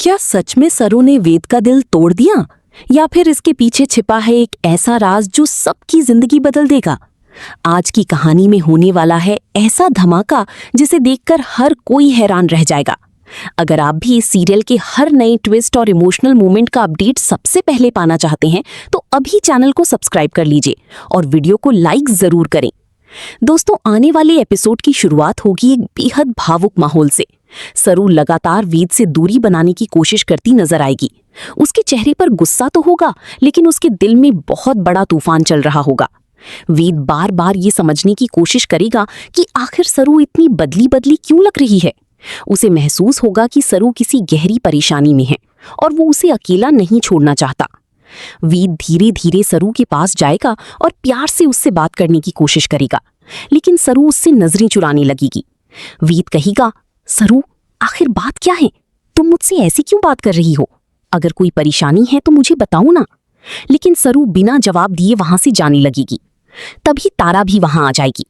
क्या सच में सरू ने वेद का दिल तोड़ दिया, या फिर इसके पीछे छिपा है एक ऐसा राज जो सबकी जिंदगी बदल देगा? आज की कहानी में होने वाला है ऐसा धमाका जिसे देखकर हर कोई हैरान रह जाएगा। अगर आप भी इस सीरियल के हर नए ट्विस्ट और इमोशनल मोमेंट का अपडेट सबसे पहले पाना चाहते हैं तो अभी चैनल को सब्सक्राइब कर लीजिए और वीडियो को लाइक जरूर करें। दोस्तों, आने वाले एपिसोड की शुरुआत होगी एक बेहद भावुक माहौल से। सरू लगातार वेद से दूरी बनाने की कोशिश करती नजर आएगी। उसके चेहरे पर गुस्सा तो होगा, लेकिन उसके दिल में बहुत बड़ा तूफान चल रहा होगा। वेद बार बार ये समझने की कोशिश करेगा कि आखिर सरू इतनी बदली बदली क्यों लग रही है। उसे महसूस होगा कि सरू किसी गहरी परेशानी में है और वो उसे अकेला नहीं छोड़ना चाहता। वेद धीरे धीरे सरू के पास जाएगा और प्यार से उससे बात करने की कोशिश करेगा, लेकिन सरू उससे नजरें चुराने लगेगी। वेद कहेगा, सरू, आखिर बात क्या है? तुम मुझसे ऐसी क्यों बात कर रही हो? अगर कोई परेशानी है तो मुझे बताओ ना। लेकिन सरू बिना जवाब दिए वहां से जाने लगेगी। तभी तारा भी वहां आ जाएगी।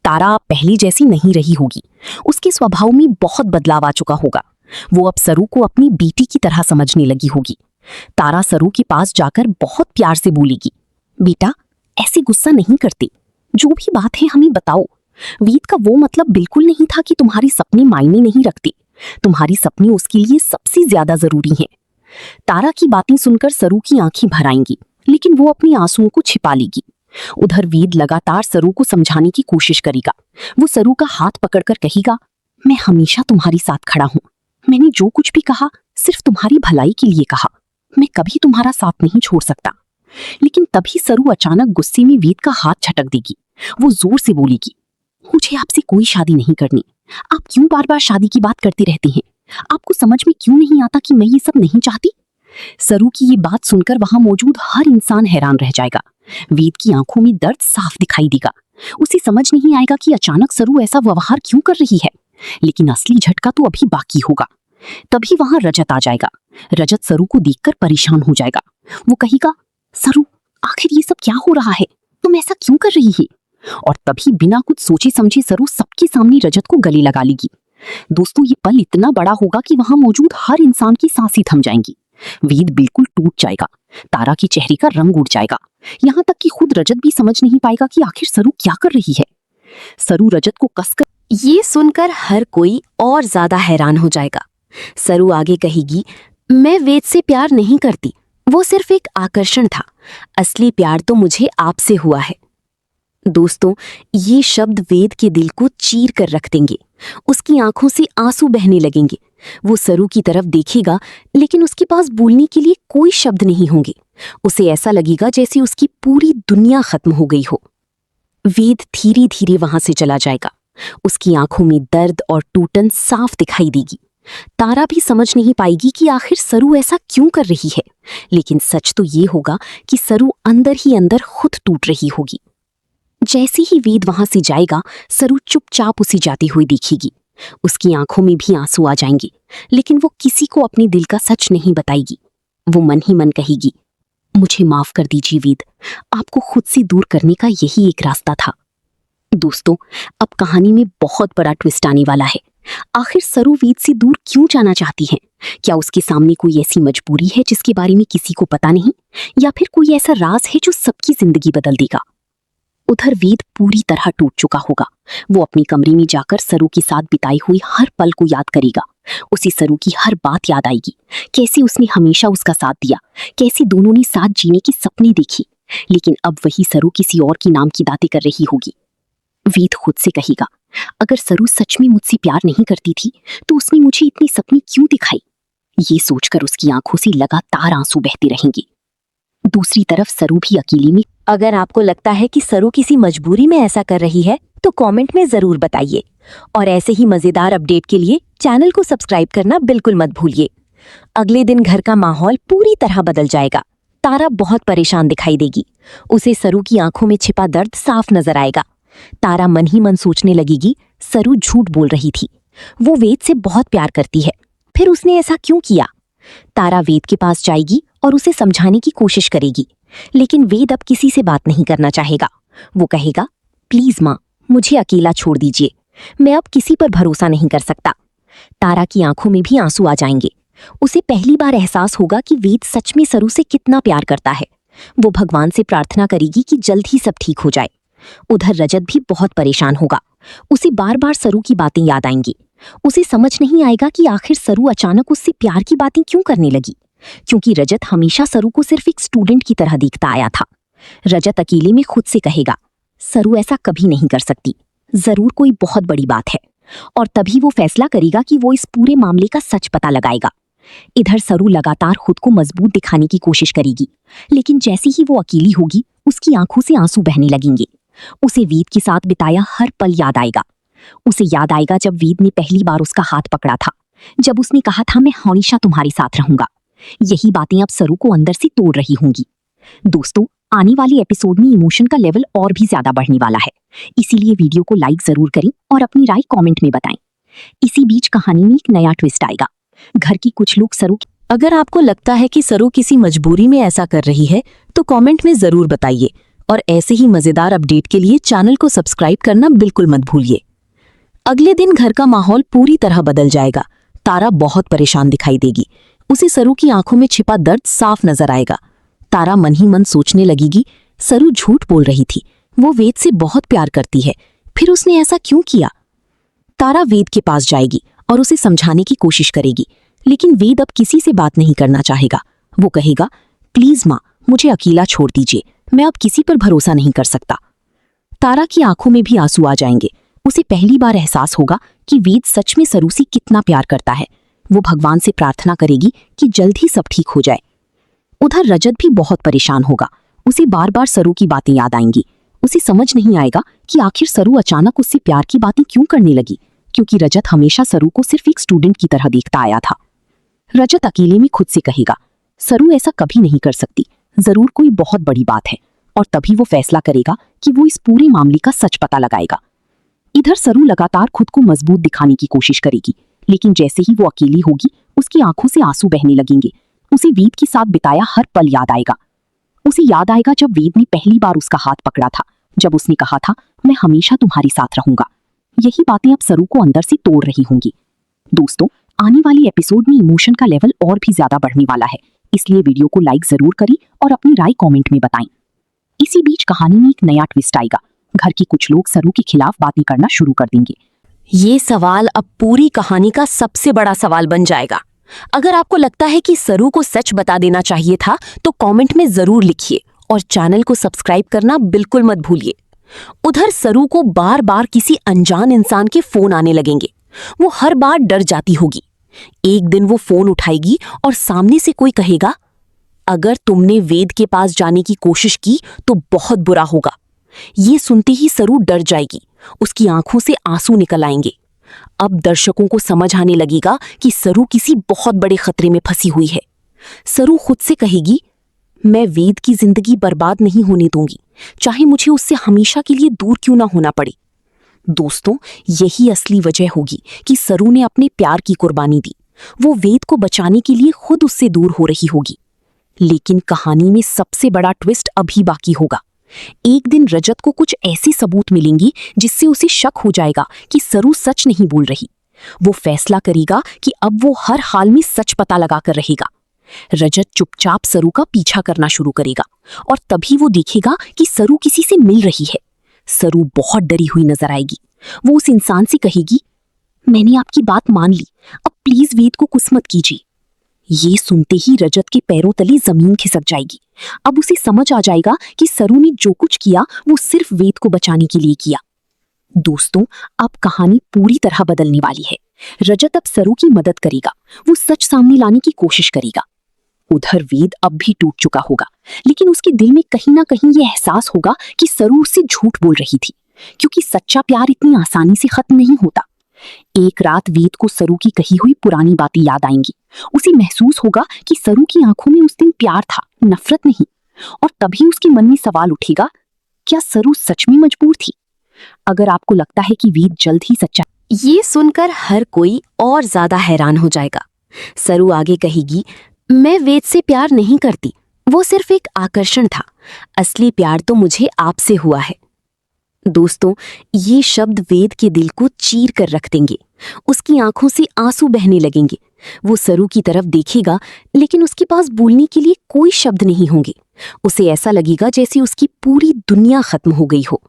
तारा पहले जैसी नहीं रही होगी। उसके स्वभाव में बहुत बदलाव आ चुका होगा। वो अब सरू को अपनी बेटी की तरह समझने लगी होगी। तारा सरू के पास जाकर बहुत प्यार से बोलेगी, बेटा, ऐसे गुस्सा नहीं करते। जो भी बात है हमें बताओ। वेद का वो मतलब बिल्कुल नहीं था कि तुम्हारे सपने मायने नहीं रखते। तुम्हारी सपने उसके लिए सबसे ज्यादा जरूरी हैं। तारा की बातें सुनकर सरू की आंखें भर आएंगी, लेकिन वो अपनी आंसुओं को छिपा लेगी। उधर वेद लगातार सरू को समझाने की कोशिश करेगा। वो सरू का हाथ पकड़कर कहेगा, मैं हमेशा तुम्हारे साथ खड़ा हूं। मैंने जो कुछ भी कहा सिर्फ तुम्हारी भलाई के लिए कहा। मैं कभी तुम्हारा साथ नहीं छोड़ सकता। लेकिन तभी सरू अचानक गुस्से में वेद का हाथ झटक देगी। वो जोर से बोलेगी, मुझे आपसे कोई शादी नहीं करनी। आप क्यों बार बार शादी की बात करते रहते हैं? आपको समझ में क्यों नहीं आता कि मैं ये सब नहीं चाहती? सरू की ये बात सुनकर वहां मौजूद हर इंसान हैरान रह जाएगा। वेद की आंखों में दर्द साफ दिखाई देगा। उसे समझ नहीं आएगा कि अचानक सरू ऐसा व्यवहार क्यों कर रही है। लेकिन असली झटका तो अभी बाकी होगा। तभी वहां रजत आ जाएगा। रजत सरू को देखकर परेशान हो जाएगा। वो कहेगा, सरू, आखिर ये सब क्या हो रहा है? तुम ऐसा क्यों कर रही है? और तभी बिना कुछ सोचे समझे सरू सबके सामने रजत को गले लगा लेगी। दोस्तों, ये पल इतना बड़ा होगा कि वहां मौजूद हर इंसान की सांसें थम जाएंगी। वेद बिल्कुल टूट जाएगा। तारा के चेहरे का रंग उड़ जाएगा। यहाँ तक कि खुद रजत भी समझ नहीं पाएगा कि आखिर सरू क्या कर रही है। सरू रजत को कसकर ये सुनकर हर कोई और ज्यादा हैरान हो जाएगा। सरू आगे कहेगी, मैं वेद से प्यार नहीं करती। वो सिर्फ एक आकर्षण था। असली प्यार तो मुझे आपसे हुआ है। दोस्तों, ये शब्द वेद के दिल को चीर कर रख देंगे। उसकी आंखों से आंसू बहने लगेंगे। वो सरू की तरफ देखेगा, लेकिन उसके पास बोलने के लिए कोई शब्द नहीं होंगे। उसे ऐसा लगेगा जैसे उसकी पूरी दुनिया खत्म हो गई हो। वेद धीरे धीरे वहां से चला जाएगा। उसकी आंखों में दर्द और टूटन साफ दिखाई देगी। तारा भी समझ नहीं पाएगी कि आखिर सरू ऐसा क्यों कर रही है। लेकिन सच तो ये होगा कि सरू अंदर ही अंदर खुद टूट रही होगी। जैसे ही वेद वहां से जाएगा, सरू चुपचाप उसे जाती हुई दिखेगी। उसकी आंखों में भी आंसू आ जाएंगे, लेकिन वो किसी को अपने दिल का सच नहीं बताएगी। वो मन ही मन कहेगी, मुझे माफ कर दीजिए वेद, आपको खुद से दूर करने का यही एक रास्ता था। दोस्तों, अब कहानी में बहुत बड़ा ट्विस्ट आने वाला है। आखिर सरू वेद से दूर क्यों जाना चाहती है? क्या उसके सामने कोई ऐसी मजबूरी है जिसके बारे में किसी को पता नहीं, या फिर कोई ऐसा राज है जो सबकी जिंदगी बदल देगा? उधर वेद पूरी तरह टूट चुका होगा। वो अपने कमरे में जाकर सरू के साथ बिताई हुई हर पल को याद करेगा। उसे सरू की हर बात याद आएगी। कैसे उसने हमेशा उसका साथ दिया, कैसे दोनों ने साथ जीने के सपने देखे। लेकिन अब वही सरू किसी और के नाम की बातें कर रही होगी। वेद खुद से कहेगा, अगर सरू सच में मुझसे प्यार नहीं करती थी तो उसने मुझे इतनी सपने क्यों दिखाई? ये सोचकर उसकी आंखों से लगातार आंसू बहते रहेंगे। दूसरी तरफ सरू भी अकेले में। अगर आपको लगता है कि सरू किसी मजबूरी में ऐसा कर रही है तो कमेंट में जरूर बताइए। और ऐसे ही मजेदार अपडेट के लिए चैनल को सब्सक्राइब करना बिल्कुल मत भूलिए। अगले दिन घर का माहौल पूरी तरह बदल जाएगा। तारा बहुत परेशान दिखाई देगी। उसे सरू की आंखों में छिपा दर्द साफ नजर आएगा। तारा मन ही मन सोचने लगेगी, सरू झूठ बोल रही थी। वो वेद से बहुत प्यार करती है, फिर उसने ऐसा क्यों किया? तारा वेद के पास जाएगी और उसे समझाने की कोशिश करेगी, लेकिन वेद अब किसी से बात नहीं करना चाहेगा। वो कहेगा, प्लीज माँ, मुझे अकेला छोड़ दीजिए। मैं अब किसी पर भरोसा नहीं कर सकता। तारा की आंखों में भी आंसू आ जाएंगे। उसे पहली बार एहसास होगा कि वेद सच में सरू से कितना प्यार करता है। वो भगवान से प्रार्थना करेगी कि जल्द ही सब ठीक हो जाए। उधर रजत भी बहुत परेशान होगा। उसे बार बार सरू की बातें याद आएंगी। उसे समझ नहीं आएगा कि आखिर सरू अचानक उससे प्यार की बातें क्यों करने लगी, क्योंकि रजत हमेशा सरू को सिर्फ एक स्टूडेंट की तरह देखता आया था। रजत अकेले में खुद से कहेगा, सरू ऐसा कभी नहीं कर सकती, जरूर कोई बहुत बड़ी बात है। और तभी वो फैसला करेगा कि वो इस पूरे मामले का सच पता लगाएगा। इधर सरू लगातार खुद को मजबूत दिखाने की कोशिश करेगी, लेकिन जैसे ही वो अकेली होगी उसकी आंखों से आंसू बहने लगेंगे। उसे वेद के साथ बिताया हर पल याद आएगा। उसे याद आएगा जब वेद ने पहली बार उसका हाथ पकड़ा था, जब उसने कहा था मैं हमेशा तुम्हारे साथ रहूंगा। यही बातें अब सरू को अंदर से तोड़ रही होंगी। दोस्तों, आने वाले एपिसोड में इमोशन का लेवल और भी ज्यादा बढ़ने वाला है, इसीलिए वीडियो को लाइक जरूर करें और अपनी राय कमेंट में बताएं। इसी बीच कहानी में एक नया ट्विस्ट आएगा। घर की कुछ लोग सरू, अगर आपको लगता है कि सरू किसी मजबूरी में ऐसा कर रही है तो कमेंट में जरूर बताइए, और ऐसे ही मजेदार अपडेट के लिए चैनल को सब्सक्राइब करना बिल्कुल मत भूलिए। अगले दिन घर का माहौल पूरी तरह बदल जाएगा। तारा बहुत परेशान दिखाई देगी। उसे सरू की आंखों में छिपा दर्द साफ नजर आएगा। तारा मन ही मन सोचने लगेगी, सरू झूठ बोल रही थी, वो वेद से बहुत प्यार करती है, फिर उसने ऐसा क्यों किया। तारा वेद के पास जाएगी और उसे समझाने की कोशिश करेगी, लेकिन वेद अब किसी से बात नहीं करना चाहेगा। वो कहेगा, प्लीज माँ, मुझे अकेला छोड़ दीजिए, मैं अब किसी पर भरोसा नहीं कर सकता। तारा की आंखों में भी आंसू आ जाएंगे। उसे पहली बार एहसास होगा कि वेद सच में सरू से कितना प्यार करता है। वो भगवान से प्रार्थना करेगी कि जल्द ही सब ठीक हो जाए। उधर रजत भी बहुत परेशान होगा। उसे बार बार सरू की बातें याद आएंगी। उसे समझ नहीं आएगा कि आखिर सरू अचानक उससे प्यार की बातें क्यों करने लगी, क्योंकि रजत हमेशा सरू को सिर्फ एक स्टूडेंट की तरह देखता आया था। रजत अकेले में खुद से कहेगा, सरू ऐसा कभी नहीं कर सकती, जरूर कोई बहुत बड़ी बात है। और तभी वो फैसला करेगा कि वो इस पूरे मामले का सच पता लगाएगा। इधर सरू लगातार खुद को मजबूत दिखाने की कोशिश करेगी, लेकिन जैसे ही वो अकेली होगी उसकी आंखों से आंसू बहने लगेंगे। उसे वेद के साथ बिताया हर पल याद आएगा। उसे याद आएगा जब वेद ने पहली बार उसका हाथ पकड़ा था, जब उसने कहा था मैं हमेशा तुम्हारे साथ रहूंगा। यही बातें अब सरू को अंदर से तोड़ रही होंगी। दोस्तों, आने वाली एपिसोड में इमोशन का लेवल और भी ज्यादा बढ़ने वाला है, इसलिए वीडियो को लाइक जरूर करें और अपनी राय कमेंट में बताएं। इसी बीच कहानी में एक नया ट्विस्ट आएगा। घर की कुछ लोग सरू के खिलाफ बातें करना शुरू कर देंगे। ये सवाल अब पूरी कहानी का सबसे बड़ा सवाल बन जाएगा। अगर आपको लगता है कि सरू को सच बता देना चाहिए था तो कमेंट में जरूर लिखिए और चैनल को सब्सक्राइब करना बिल्कुल मत भूलिए। उधर सरू को बार बार किसी अनजान इंसान के फोन आने लगेंगे। वो हर बार डर जाती होगी। एक दिन वो फोन उठाएगी और सामने से कोई कहेगा, अगर तुमने वेद के पास जाने की कोशिश की तो बहुत बुरा होगा। ये सुनते ही सरू डर जाएगी। उसकी आंखों से आंसू निकल आएंगे। अब दर्शकों को समझ आने लगेगा कि सरू किसी बहुत बड़े खतरे में फंसी हुई है। सरू खुद से कहेगी, मैं वेद की जिंदगी बर्बाद नहीं होने दूंगी, चाहे मुझे उससे हमेशा के लिए दूर क्यों ना होना पड़े। दोस्तों, यही असली वजह होगी कि सरू ने अपने प्यार की कुर्बानी दी। वो वेद को बचाने के लिए खुद उससे दूर हो रही होगी। लेकिन कहानी में सबसे बड़ा ट्विस्ट अभी बाकी होगा। एक दिन रजत को कुछ ऐसी सबूत मिलेंगी जिससे उसे शक हो जाएगा कि सरू सच नहीं बोल रही। वो फैसला करेगा कि अब वो हर हाल में सच पता लगाकर रहेगा। रजत चुपचाप सरू का पीछा करना शुरू करेगा और तभी वो देखेगा कि सरू किसी से मिल रही है। सरू बहुत डरी हुई नजर आएगी। वो उस इंसान से कहेगी, मैंने आपकी बात मान ली, अब प्लीज वेद को कुछ मत कीजिए। ये सुनते ही रजत के पैरों तले जमीन खिसक जाएगी। अब उसे समझ आ जाएगा कि सरू ने जो कुछ किया वो सिर्फ वेद को बचाने के लिए किया। दोस्तों, अब कहानी पूरी तरह बदलने वाली है। रजत अब सरू की मदद करेगा। वो सच सामने लाने की कोशिश करेगा। उधर वेद अब भी टूट चुका होगा, लेकिन उसके दिल में कहीं ना कहीं ये एहसास होगा कि सरू उससे झूठ बोल रही थी, क्योंकि सच्चा प्यार इतनी आसानी से खत्म नहीं होता। एक रात वेद को सरू की कही हुई पुरानी बातें याद आएंगी। उसे महसूस होगा कि सरू की आंखों में उस दिन प्यार था, नफरत नहीं। और तभी उसके मन में सवाल उठेगा, क्या सरू सच में मजबूर थी? अगर आपको लगता है कि वेद जल्द ही सच्चा, ये सुनकर हर कोई और ज्यादा हैरान हो जाएगा। सरू आगे कहेगी, मैं वेद से प्यार नहीं करती, वो सिर्फ एक आकर्षण था, असली प्यार तो मुझे आपसे हुआ है। दोस्तों, ये शब्द वेद के दिल को चीर कर रख देंगे। उसकी आंखों से आंसू बहने लगेंगे। वो सरू की तरफ देखेगा, लेकिन उसके पास बोलने के लिए कोई शब्द नहीं होंगे। उसे ऐसा लगेगा जैसे उसकी पूरी दुनिया खत्म हो गई हो।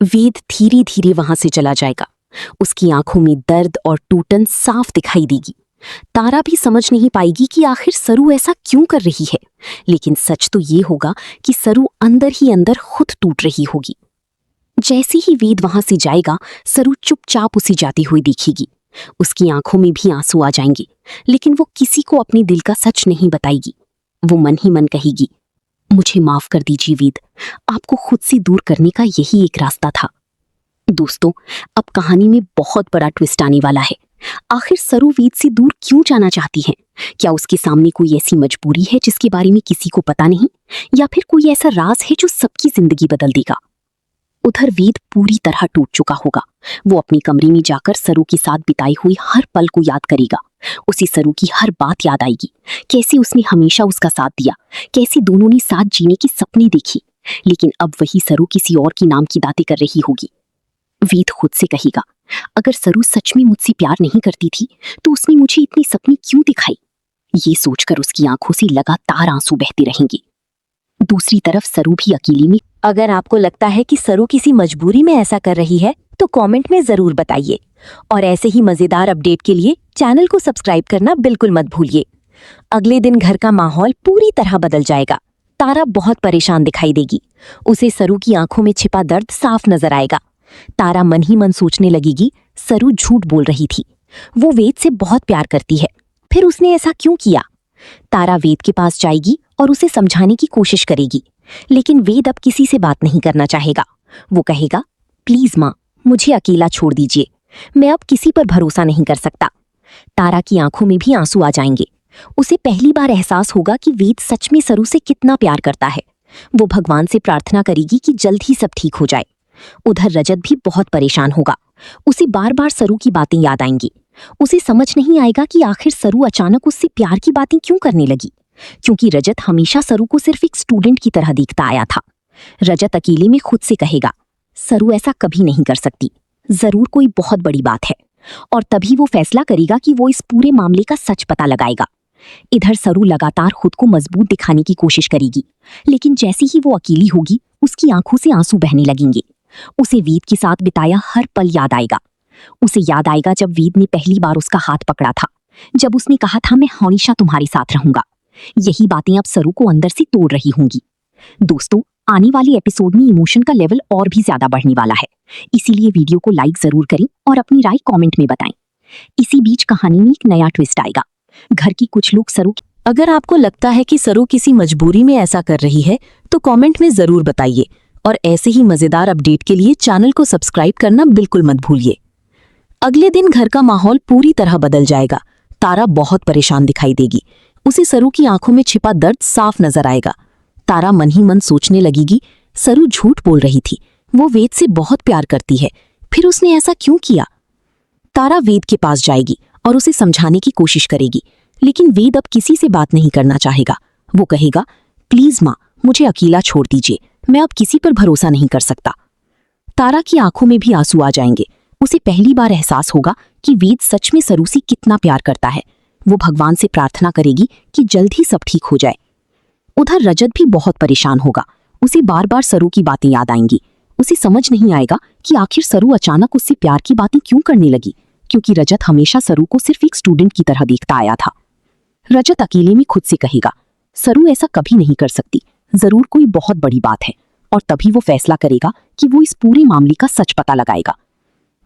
वेद धीरे धीरे वहां से चला जाएगा। उसकी आंखों में दर्द और टूटन साफ दिखाई देगी। तारा भी समझ नहीं पाएगी कि आखिर सरू ऐसा क्यों कर रही है, लेकिन सच तो ये होगा कि सरू अंदर ही अंदर खुद टूट रही होगी। जैसे ही वेद वहां से जाएगा, सरू चुपचाप उसे जाती हुई दिखेगी। उसकी आंखों में भी आंसू आ जाएंगे, लेकिन वो किसी को अपने दिल का सच नहीं बताएगी। वो मन ही मन कहेगी, मुझे माफ कर दीजिए वेद, आपको खुद से दूर करने का यही एक रास्ता था। दोस्तों, अब कहानी में बहुत बड़ा ट्विस्ट आने वाला है। आखिर सरू वेद से दूर क्यों जाना चाहती है? क्या उसके सामने कोई ऐसी मजबूरी है जिसके बारे में किसी को पता नहीं, या फिर कोई ऐसा राज है जो सबकी जिंदगी बदल देगा? उधर वेद पूरी तरह टूट चुका होगा। वो अपने कमरे में जाकर सरू के साथ बिताई हुई हर पल को याद करेगा। उसे सरू की हर बात याद आएगी, कैसे उसने हमेशा उसका साथ दिया, कैसे दोनों ने साथ जीने की सपने देखी। लेकिन अब वही सरू किसी और की नाम की बातें कर रही होगी। वेद खुद से कहेगा, अगर सरू सच में मुझसे प्यार नहीं करती थी तो उसने मुझे इतनी सपने क्यों दिखाई? ये सोचकर उसकी आंखों से लगातार आंसू बहते रहेंगे। दूसरी तरफ सरू भी अकेली में। अगर आपको लगता है कि सरू किसी मजबूरी में ऐसा कर रही है तो कमेंट में जरूर बताइए, और ऐसे ही मजेदार अपडेट के लिए चैनल को सब्सक्राइब करना बिल्कुल मत भूलिए। अगले दिन घर का माहौल पूरी तरह बदल जाएगा। तारा बहुत परेशान दिखाई देगी। उसे सरू की आंखों में छिपा दर्द साफ नजर आएगा। तारा मन ही मन सोचने लगेगी, सरू झूठ बोल रही थी। वो वेद से बहुत प्यार करती है, फिर उसने ऐसा क्यों किया? तारा वेद के पास जाएगी और उसे समझाने की कोशिश करेगी, लेकिन वेद अब किसी से बात नहीं करना चाहेगा। वो कहेगा, प्लीज माँ, मुझे अकेला छोड़ दीजिए, मैं अब किसी पर भरोसा नहीं कर सकता। तारा की आंखों में भी आंसू आ जाएंगे। उसे पहली बार एहसास होगा कि वेद सच में सरू से कितना प्यार करता है। वो भगवान से प्रार्थना करेगी कि जल्द ही सब ठीक हो जाए। उधर रजत भी बहुत परेशान होगा। उसे बार बार सरू की बातें याद आएंगी। उसे समझ नहीं आएगा कि आखिर सरू अचानक उससे प्यार की बातें क्यों करने लगी, क्योंकि रजत हमेशा सरू को सिर्फ एक स्टूडेंट की तरह देखता आया था। रजत अकेले में खुद से कहेगा, सरू ऐसा कभी नहीं कर सकती, जरूर कोई बहुत बड़ी बात है। और तभी वो फैसला करेगा कि वो इस पूरे मामले का सच पता लगाएगा। इधर सरू लगातार खुद को मजबूत दिखाने की कोशिश करेगी, लेकिन जैसे ही वो अकेली होगी, उसकी आंखों से आंसू बहने लगेंगे। उसे वेद के साथ बिताया हर पल याद आएगा। उसे याद आएगा जब वेद ने पहली बार उसका हाथ पकड़ा था, जब उसने कहा था, मैं हमेशा तुम्हारे साथ रहूंगा। यही बातें अब सरू को अंदर से तोड़ रही होंगी। दोस्तों, आने वाले एपिसोड में इमोशन का लेवल और भी ज्यादा बढ़ने वाला है, इसीलिए वीडियो को लाइक जरूर करें और अपनी राय कमेंट में बताएं। इसी बीच कहानी में एक नया ट्विस्ट आएगा। घर की कुछ लोग सरू। अगर आपको लगता है कि सरू किसी मजबूरी में ऐसा कर रही है तो कमेंट में जरूर बताइए, और ऐसे ही मजेदार अपडेट के लिए चैनल को सब्सक्राइब करना बिल्कुल मत भूलिए। अगले दिन घर का माहौल पूरी तरह बदल जाएगा। तारा बहुत परेशान दिखाई देगी। उसे सरू की आंखों में छिपा दर्द साफ नजर आएगा। तारा मन ही मन सोचने लगेगी, सरू झूठ बोल रही थी, वो वेद से बहुत प्यार करती है, फिर उसने ऐसा क्यों किया? तारा वेद के पास जाएगी और उसे समझाने की कोशिश करेगी, लेकिन वेद अब किसी से बात नहीं करना चाहेगा। वो कहेगा, प्लीज माँ, मुझे अकेला छोड़ दीजिए, मैं अब किसी पर भरोसा नहीं कर सकता। तारा की आंखों में भी आंसू आ जाएंगे। उसे पहली बार एहसास होगा कि वेद सच में सरू से कितना प्यार करता है। वो भगवान से प्रार्थना करेगी कि जल्द ही सब ठीक हो जाए। उधर रजत भी बहुत परेशान होगा। उसे बार बार सरू की बातें याद आएंगी। उसे समझ नहीं आएगा कि आखिर सरू अचानक उससे प्यार की बातें क्यों करने लगी, क्योंकि रजत हमेशा सरू को सिर्फ एक स्टूडेंट की तरह देखता आया था। रजत अकेले में खुद से कहेगा, सरू ऐसा कभी नहीं कर सकती, जरूर कोई बहुत बड़ी बात है। और तभी वो फैसला करेगा कि वो इस पूरे मामले का सच पता लगाएगा।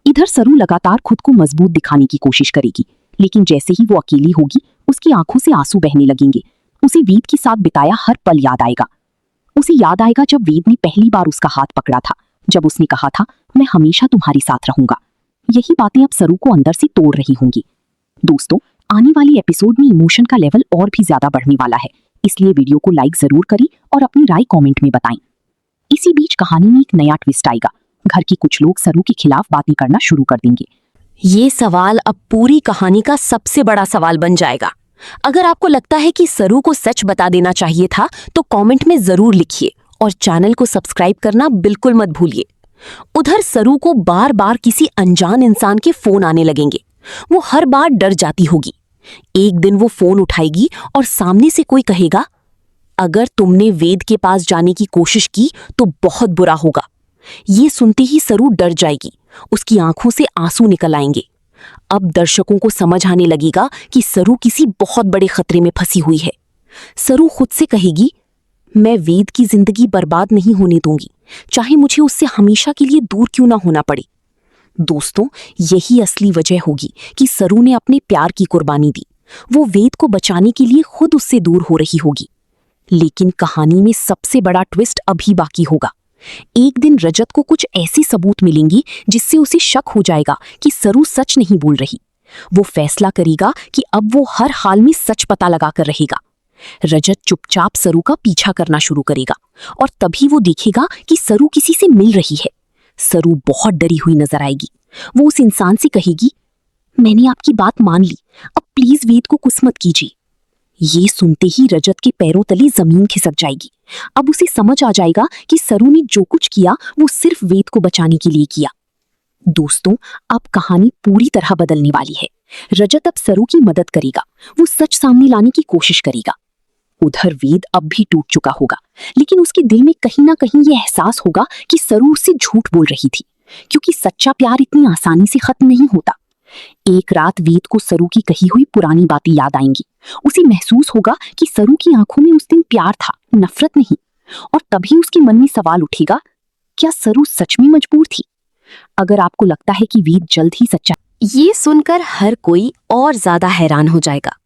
इधर सरू लगातार खुद को मजबूत दिखाने की कोशिश करेगी, लेकिन जैसे ही वो अकेली होगी, उसकी आंखों से आंसू बहने लगेंगे। उसे वेद के साथ बिताया हर पल याद आएगा। उसे याद आएगा जब वेद ने पहली बार उसका हाथ पकड़ा था, जब उसने कहा था, मैं हमेशा तुम्हारे साथ रहूंगा। यही बातें अब सरू को अंदर से तोड़ रही होंगी। दोस्तों, आने वाली एपिसोड में इमोशन का लेवल और भी ज्यादा बढ़ने वाला है, इसलिए वीडियो को लाइक जरूर करें और अपनी राय कमेंट में बताएं। इसी बीच कहानी में एक नया ट्विस्ट आएगा। घर की कुछ लोग सरू के खिलाफ बातें करना शुरू कर देंगे। ये सवाल अब पूरी कहानी का सबसे बड़ा सवाल बन जाएगा। अगर आपको लगता है कि सरू को सच बता देना चाहिए था तो कमेंट में जरूर लिखिए, और चैनल को सब्सक्राइब करना बिल्कुल मत भूलिए। उधर सरू को बार बार किसी अनजान इंसान के फोन आने लगेंगे। वो हर बार डर जाती होगी। एक दिन वो फोन उठाएगी और सामने से कोई कहेगा, अगर तुमने वेद के पास जाने की कोशिश की तो बहुत बुरा होगा। ये सुनते ही सरू डर जाएगी, उसकी आंखों से आंसू निकल आएंगे। अब दर्शकों को समझ आने लगेगा कि सरू किसी बहुत बड़े खतरे में फंसी हुई है। सरू खुद से कहेगी, मैं वेद की जिंदगी बर्बाद नहीं होने दूंगी, चाहे मुझे उससे हमेशा के लिए दूर क्यों ना होना पड़े। दोस्तों, यही असली वजह होगी कि सरू ने अपने प्यार की कुर्बानी दी। वो वेद को बचाने के लिए खुद उससे दूर हो रही होगी। लेकिन कहानी में सबसे बड़ा ट्विस्ट अभी बाकी होगा। एक दिन रजत को कुछ ऐसी सबूत मिलेंगी जिससे उसे शक हो जाएगा कि सरू सच नहीं बोल रही। वो फैसला करेगा कि अब वो हर हाल में सच पता लगाकर रहेगा। रजत चुपचाप सरू का पीछा करना शुरू करेगा और तभी वो देखेगा कि सरू किसी से मिल रही है। सरू बहुत डरी हुई नजर आएगी। वो उस इंसान से कहेगी, मैंने आपकी बात मान ली, अब प्लीज वेद को कुछ मत कीजिए। ये सुनते ही रजत के पैरों तले जमीन खिसक जाएगी। अब उसे समझ आ जाएगा कि सरू ने जो कुछ किया वो सिर्फ वेद को बचाने के लिए किया। दोस्तों, अब कहानी पूरी तरह बदलने वाली है। रजत अब सरू की मदद करेगा, वो सच सामने लाने की कोशिश करेगा। उधर वेद अब भी टूट चुका होगा, लेकिन उसके दिल में कहीं ना कहीं ये एहसास होगा कि सरू उससे झूठ बोल रही थी, क्योंकि सच्चा प्यार इतनी आसानी से खत्म नहीं होता। एक रात वेद को सरू की कही हुई पुरानी बातें याद आएंगी। उसे महसूस होगा कि सरू की आंखों में उस दिन प्यार था, नफरत नहीं। और तभी उसके मन में सवाल उठेगा, क्या सरू सच में मजबूर थी? अगर आपको लगता है कि वेद जल्द ही सच्चा, ये सुनकर हर कोई और ज्यादा हैरान हो जाएगा।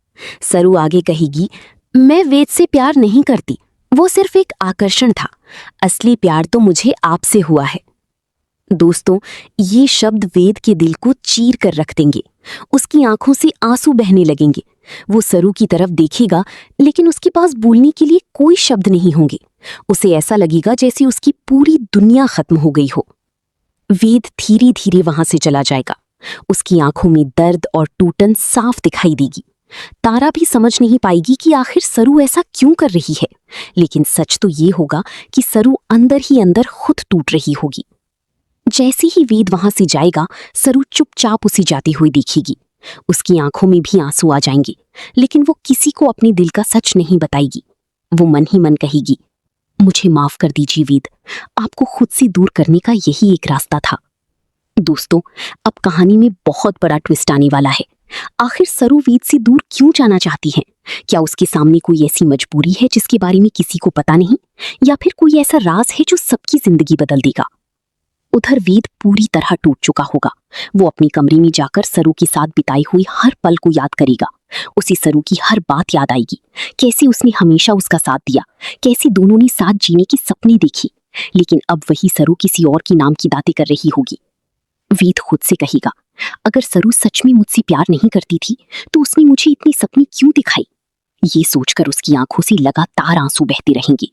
सरू आगे कहेगी, मैं वेद से प्यार नहीं करती, वो सिर्फ एक आकर्षण था। असली प्यार तो मुझे आपसे हुआ है। दोस्तों, ये शब्द वेद के दिल को चीर कर रख देंगे। उसकी आंखों से आंसू बहने लगेंगे। वो सरू की तरफ देखेगा, लेकिन उसके पास बोलने के लिए कोई शब्द नहीं होंगे। उसे ऐसा लगेगा जैसे उसकी पूरी दुनिया खत्म हो गई हो। वेद धीरे धीरे वहां से चला जाएगा। उसकी आंखों में दर्द और टूटन साफ दिखाई देगी। तारा भी समझ नहीं पाएगी कि आखिर सरू ऐसा क्यों कर रही है, लेकिन सच तो ये होगा कि सरू अंदर ही अंदर खुद टूट रही होगी। जैसे ही वेद वहां से जाएगा, सरू चुपचाप उसे जाती हुई देखेगी। उसकी आंखों में भी आंसू आ जाएंगे, लेकिन वो किसी को अपने दिल का सच नहीं बताएगी। वो मन ही मन कहेगी, मुझे माफ कर दीजिए वेद, आपको खुद से दूर करने का यही एक रास्ता था। दोस्तों, अब कहानी में बहुत बड़ा ट्विस्ट आने वाला है। आखिर सरू वेद से दूर क्यों जाना चाहती है? क्या उसके सामने कोई ऐसी मजबूरी है जिसके बारे में किसी को पता नहीं, या फिर कोई ऐसा राज है जो सबकी जिंदगी बदल देगा? उधर वेद पूरी तरह टूट चुका होगा। वो अपने कमरे में जाकर सरू के साथ बिताई हुई हर पल को याद करेगा। उसे सरू की हर बात याद आएगी, कैसे उसने हमेशा उसका साथ दिया, कैसे दोनों ने साथ जीने के सपने देखे। लेकिन अब वही सरू किसी और की नाम की बातें कर रही होगी। वेद खुद से कहेगा, अगर सरू सच में मुझसे प्यार नहीं करती थी तो उसने मुझे इतनी सपने क्यों दिखाई? ये सोचकर उसकी आंखों से लगातार आंसू बहते रहेंगे।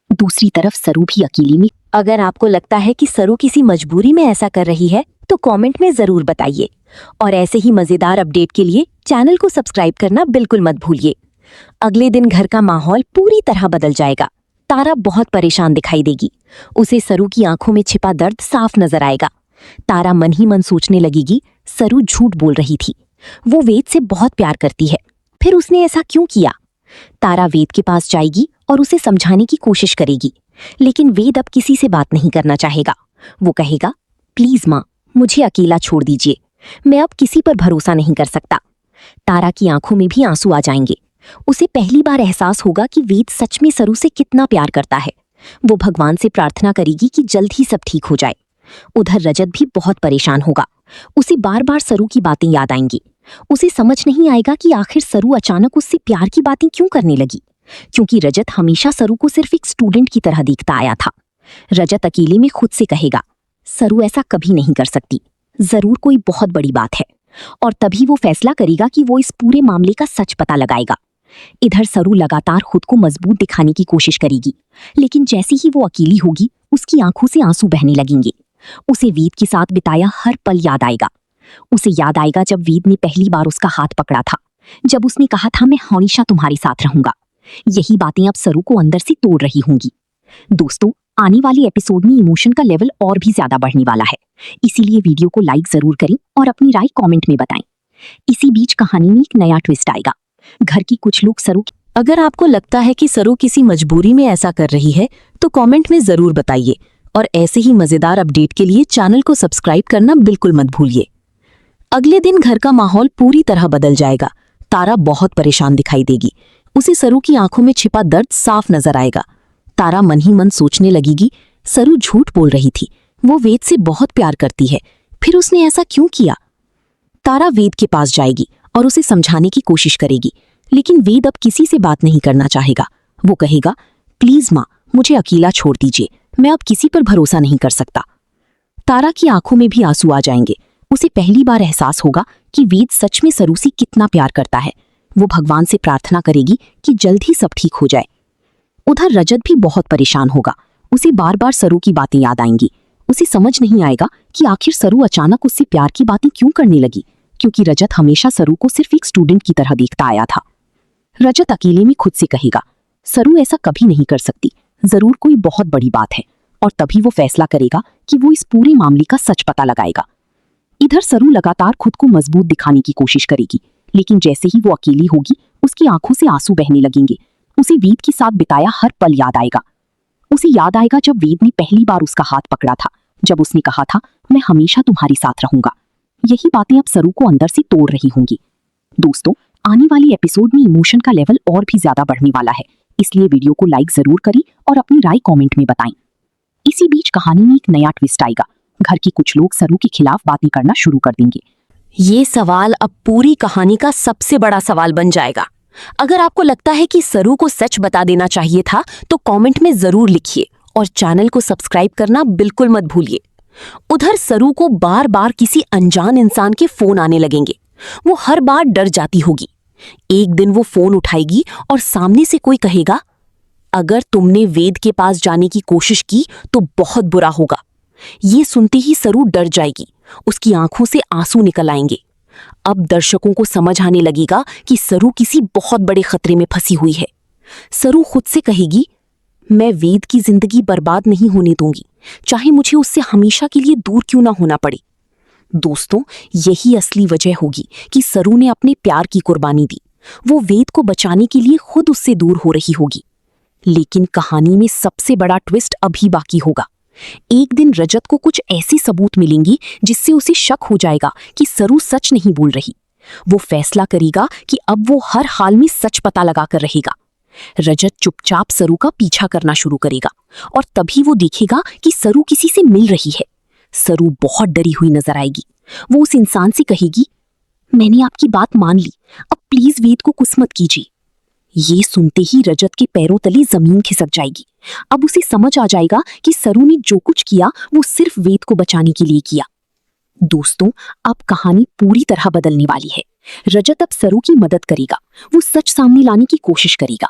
दूसरी तरफ सरू भी अकेली में। अगर आपको लगता है कि सरू किसी मजबूरी में ऐसा कर रही है तो कमेंट में जरूर बताइए। और ऐसे ही मजेदार अपडेट के लिए चैनल को सब्सक्राइब करना बिल्कुल मत भूलिए। अगले दिन घर का माहौल पूरी तरह बदल जाएगा। तारा बहुत परेशान दिखाई देगी। उसे सरू की आंखों में छिपा दर्द साफ नजर आएगा। तारा मन ही मन सोचने लगेगी, सरू झूठ बोल रही थी, वो वेद से बहुत प्यार करती है, फिर उसने ऐसा क्यों किया? तारा वेद के पास जाएगी और उसे समझाने की कोशिश करेगी, लेकिन वेद अब किसी से बात नहीं करना चाहेगा। वो कहेगा, प्लीज माँ, मुझे अकेला छोड़ दीजिए, मैं अब किसी पर भरोसा नहीं कर सकता। तारा की आंखों में भी आंसू आ जाएंगे। उसे पहली बार एहसास होगा कि वेद सच में सरू से कितना प्यार करता है। वो भगवान से प्रार्थना करेगी कि जल्द ही सब ठीक हो जाए। उधर रजत भी बहुत परेशान होगा। उसे बार बार सरू की बातें याद आएंगी। उसे समझ नहीं आएगा कि आखिर सरू अचानक उससे प्यार की बातें क्यों करने लगी, क्योंकि रजत हमेशा सरू को सिर्फ एक स्टूडेंट की तरह देखता आया था। रजत अकेले में खुद से कहेगा, सरू ऐसा कभी नहीं कर सकती, जरूर कोई बहुत बड़ी बात है। और तभी वो फैसला करेगा कि वो इस पूरे मामले का सच पता लगाएगा। इधर सरू लगातार खुद को मजबूत दिखाने की कोशिश करेगी, लेकिन जैसे ही वो अकेली होगी उसकी आंखों से आंसू बहने लगेंगे। उसे वेद के साथ बिताया हर पल याद आएगा। उसे याद आएगा जब वेद ने पहली बार उसका हाथ पकड़ा था, जब उसने कहा था मैं हमेशा तुम्हारे साथ रहूंगा। यही बातें अब सरू को अंदर से तोड़ रही होंगी। दोस्तों, आने वाले एपिसोड में इमोशन का लेवल और भी ज्यादा बढ़ने वाला है, इसीलिए वीडियो को लाइक जरूर करें और अपनी राय कमेंट में बताएं। इसी बीच कहानी में एक नया ट्विस्ट आएगा। घर की कुछ लोग सरू अगर आपको लगता है कि सरू किसी मजबूरी में ऐसा कर रही है तो कमेंट में जरूर बताइए और ऐसे ही मजेदार अपडेट के लिए चैनल को सब्सक्राइब करना बिल्कुल मत भूलिए। अगले दिन घर का माहौल पूरी तरह बदल जाएगा। तारा बहुत परेशान दिखाई देगी। उसे सरू की आंखों में छिपा दर्द साफ नजर आएगा। तारा मन ही मन सोचने लगेगी, सरू झूठ बोल रही थी, वो वेद से बहुत प्यार करती है, फिर उसने ऐसा क्यों किया। तारा वेद के पास जाएगी और उसे समझाने की कोशिश करेगी, लेकिन वेद अब किसी से बात नहीं करना चाहेगा। वो कहेगा, प्लीज माँ, मुझे अकेला छोड़ दीजिए, मैं अब किसी पर भरोसा नहीं कर सकता। तारा की आंखों में भी आंसू आ जाएंगे। उसे पहली बार एहसास होगा कि वेद सच में सरू से कितना प्यार करता है। वो भगवान से प्रार्थना करेगी कि जल्द ही सब ठीक हो जाए। उधर रजत भी बहुत परेशान होगा। उसे बार बार सरू की बातें याद आएंगी। उसे समझ नहीं आएगा कि आखिर सरू अचानक उससे प्यार की बातें क्यों करने लगी, क्योंकि रजत हमेशा सरू को सिर्फ एक स्टूडेंट की तरह देखता आया था। रजत अकेले में खुद से कहेगा, सरू ऐसा कभी नहीं कर सकती, जरूर कोई बहुत बड़ी बात है। और तभी वो फैसला करेगा कि वो इस पूरे मामले का सच पता लगाएगा। इधर सरू लगातार खुद को मजबूत दिखाने की कोशिश करेगी, लेकिन जैसे ही वो अकेली होगी उसकी आंखों से आंसू बहने लगेंगे। उसे वेद के साथ बिताया हर पल याद आएगा। उसे याद आएगा जब वेद ने पहली बार उसका हाथ पकड़ा था, जब उसने कहा था, मैं हमेशा तुम्हारे साथ रहूंगा। यही बातें अब सरू को अंदर से तोड़ रही होंगी। दोस्तों, आने वाली एपिसोड में इमोशन का लेवल और भी ज्यादा बढ़ने वाला है, इसलिए वीडियो को लाइक जरूर करें और अपनी राय कमेंट में बताएं। इसी बीच कहानी में एक नया ट्विस्ट आएगा। घर के कुछ लोग सरू के खिलाफ बातें करना शुरू कर देंगे। ये सवाल अब पूरी कहानी का सबसे बड़ा सवाल बन जाएगा। अगर आपको लगता है कि सरू को सच बता देना चाहिए था तो कमेंट में जरूर लिखिए और चैनल को सब्सक्राइब करना बिल्कुल मत भूलिए। उधर सरू को बार बार किसी अनजान इंसान के फोन आने लगेंगे। वो हर बार डर जाती होगी। एक दिन वो फोन उठाएगी और सामने से कोई कहेगा, अगर तुमने वेद के पास जाने की कोशिश की तो बहुत बुरा होगा। ये सुनते ही सरू डर जाएगी। उसकी आंखों से आंसू निकल आएंगे। अब दर्शकों को समझ आने लगेगा कि सरू किसी बहुत बड़े खतरे में फंसी हुई है। सरू खुद से कहेगी, मैं वेद की जिंदगी बर्बाद नहीं होने दूंगी, चाहे मुझे उससे हमेशा के लिए दूर क्यों ना होना पड़े। दोस्तों, यही असली वजह होगी कि सरू ने अपने प्यार की कुर्बानी दी। वो वेद को बचाने के लिए खुद उससे दूर हो रही होगी। लेकिन कहानी में सबसे बड़ा ट्विस्ट अभी बाकी होगा। एक दिन रजत को कुछ ऐसी सबूत मिलेंगी जिससे उसे शक हो जाएगा कि सरू सच नहीं बोल रही। वो फैसला करेगा कि अब वो हर हाल में सच पता लगाकर रहेगा। रजत चुपचाप सरू का पीछा करना शुरू करेगा और तभी वो देखेगा कि सरू किसी से मिल रही है। सरू बहुत डरी हुई नजर आएगी। वो उस इंसान से कहेगी, मैंने आपकी बात मान ली, अब प्लीज वेद को कुछ मत कीजिए। ये सुनते ही रजत के पैरों तले जमीन खिसक जाएगी। अब उसे समझ आ जाएगा कि सरू ने जो कुछ किया वो सिर्फ वेद को बचाने के लिए किया। दोस्तों, अब कहानी पूरी तरह बदलने वाली है। रजत अब सरू की मदद करेगा। वो सच सामने लाने की कोशिश करेगा।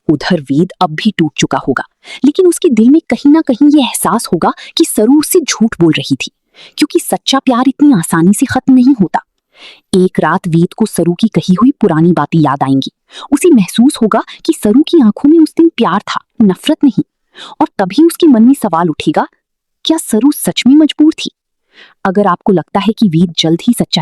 उधर वेद अब भी टूट चुका होगा, लेकिन उसके दिल में कहीं ना कहीं ये एहसास होगा कि सरू उससे झूठ बोल रही थी, क्योंकि सच्चा प्यार इतनी आसानी से खत्म नहीं होता। एक रात वेद को सरू की कही हुई पुरानी बातें याद आएंगी। उसे महसूस होगा कि सरू की आंखों में उस दिन प्यार था, नफरत नहीं। और तभी उसके मन में सवाल उठेगा, क्या सरू सच में मजबूर थी? अगर आपको लगता है कि वेद जल्द ही सच्चा